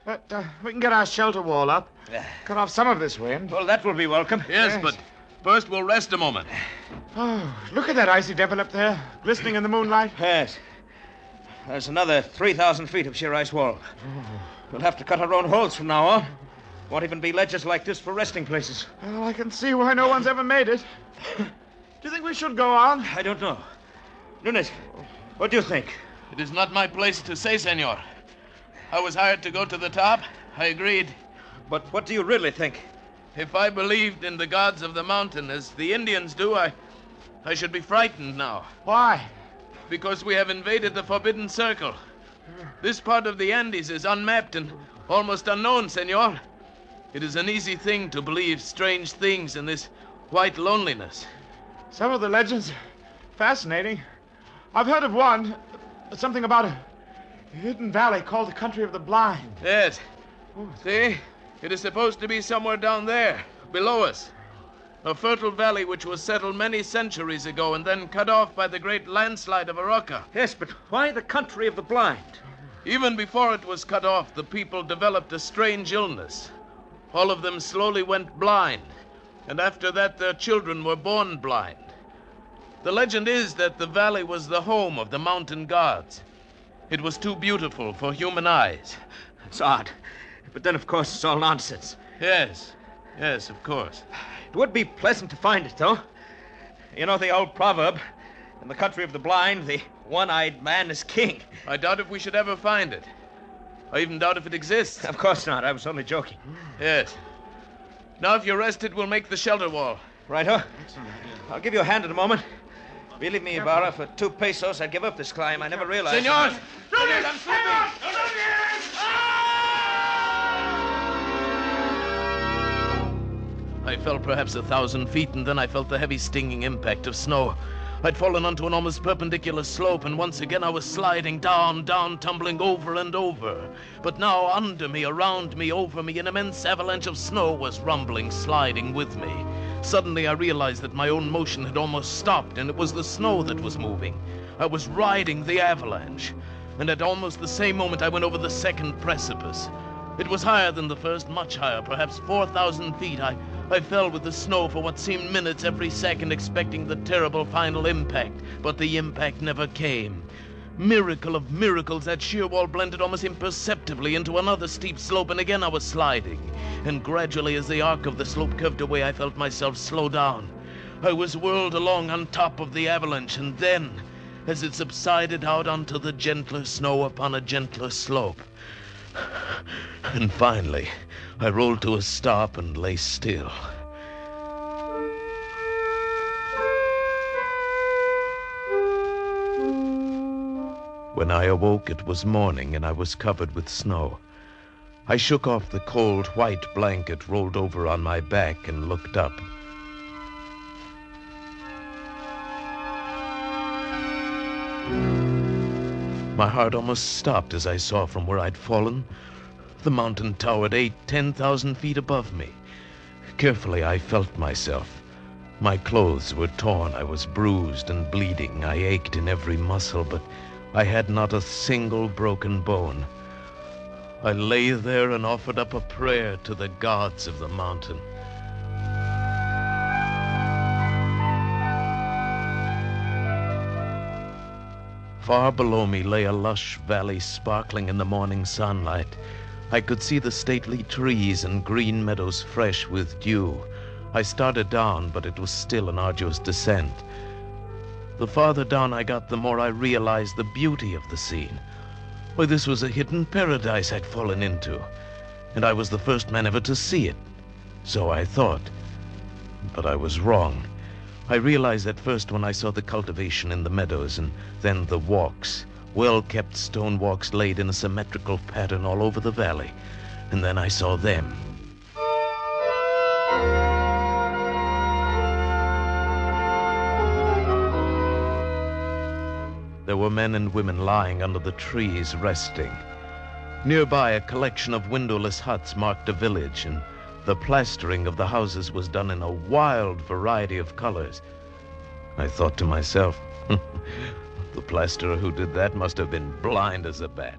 But we can get our shelter wall up. Cut off some of this wind. Well, that will be welcome. Yes, but first we'll rest a moment. Oh, look at that icy devil up there, glistening in the moonlight. Yes. There's another 3,000 feet of sheer ice wall. We'll have to cut our own holes from now on. Won't even be ledges like this for resting places. Well, I can see why no one's ever made it. Do you think we should go on? I don't know. Nunez, what do you think? It is not my place to say, senor. I was hired to go to the top. I agreed. But what do you really think? If I believed in the gods of the mountain as the Indians do, I should be frightened now. Why? Because we have invaded the Forbidden Circle. This part of the Andes is unmapped and almost unknown, senor. It is an easy thing to believe strange things in this white loneliness. Some of the legends are fascinating. I've heard of one, something about a hidden valley called the Country of the Blind. Yes. See? It is supposed to be somewhere down there, below us. A fertile valley which was settled many centuries ago and then cut off by the great landslide of Arauca. Yes, but why the Country of the Blind? Even before it was cut off, the people developed a strange illness. All of them slowly went blind, and after that their children were born blind. The legend is that the valley was the home of the mountain gods. It was too beautiful for human eyes. It's odd. But then, of course, it's all nonsense. Yes, of course. It would be pleasant to find it, though. You know the old proverb, in the country of the blind, the one-eyed man is king. I doubt if we should ever find it. I even doubt if it exists. Of course not. I was only joking. Yes. Now, if you're rested, we'll make the shelter wall. Righto. I'll give you a hand in a moment. Believe me, Zebarra, for 2 pesos, I'd give up this climb. I never realized... Senor! Nunez, I'm slipping! I fell perhaps 1,000 feet, and then I felt the heavy stinging impact of snow. I'd fallen onto an almost perpendicular slope, and once again I was sliding down, tumbling over and over. But now under me, around me, over me, an immense avalanche of snow was rumbling, sliding with me. Suddenly I realized that my own motion had almost stopped, and it was the snow that was moving. I was riding the avalanche. And at almost the same moment I went over the second precipice. It was higher than the first, much higher, perhaps 4,000 feet. I fell with the snow for what seemed minutes every second, expecting the terrible final impact, but the impact never came. Miracle of miracles, that sheer wall blended almost imperceptibly into another steep slope, and again I was sliding. And gradually, as the arc of the slope curved away, I felt myself slow down. I was whirled along on top of the avalanche, and then, as it subsided out onto the gentler snow upon a gentler slope. And finally, I rolled to a stop and lay still. When I awoke, it was morning, and I was covered with snow. I shook off the cold, white blanket rolled over on my back and looked up. My heart almost stopped as I saw from where I'd fallen. The mountain towered 10,000 feet above me. Carefully, I felt myself. My clothes were torn. I was bruised and bleeding. I ached in every muscle, but I had not a single broken bone. I lay there and offered up a prayer to the gods of the mountain. Far below me lay a lush valley sparkling in the morning sunlight. I could see the stately trees and green meadows fresh with dew. I started down, but it was still an arduous descent. The farther down I got, the more I realized the beauty of the scene. Why, this was a hidden paradise I'd fallen into, and I was the first man ever to see it. So I thought. But I was wrong. I realized that first when I saw the cultivation in the meadows, and then the walks, well-kept stone walks laid in a symmetrical pattern all over the valley. And then I saw them. There were men and women lying under the trees, resting. Nearby, a collection of windowless huts marked a village, and the plastering of the houses was done in a wild variety of colors. I thought to myself, the plasterer who did that must have been blind as a bat.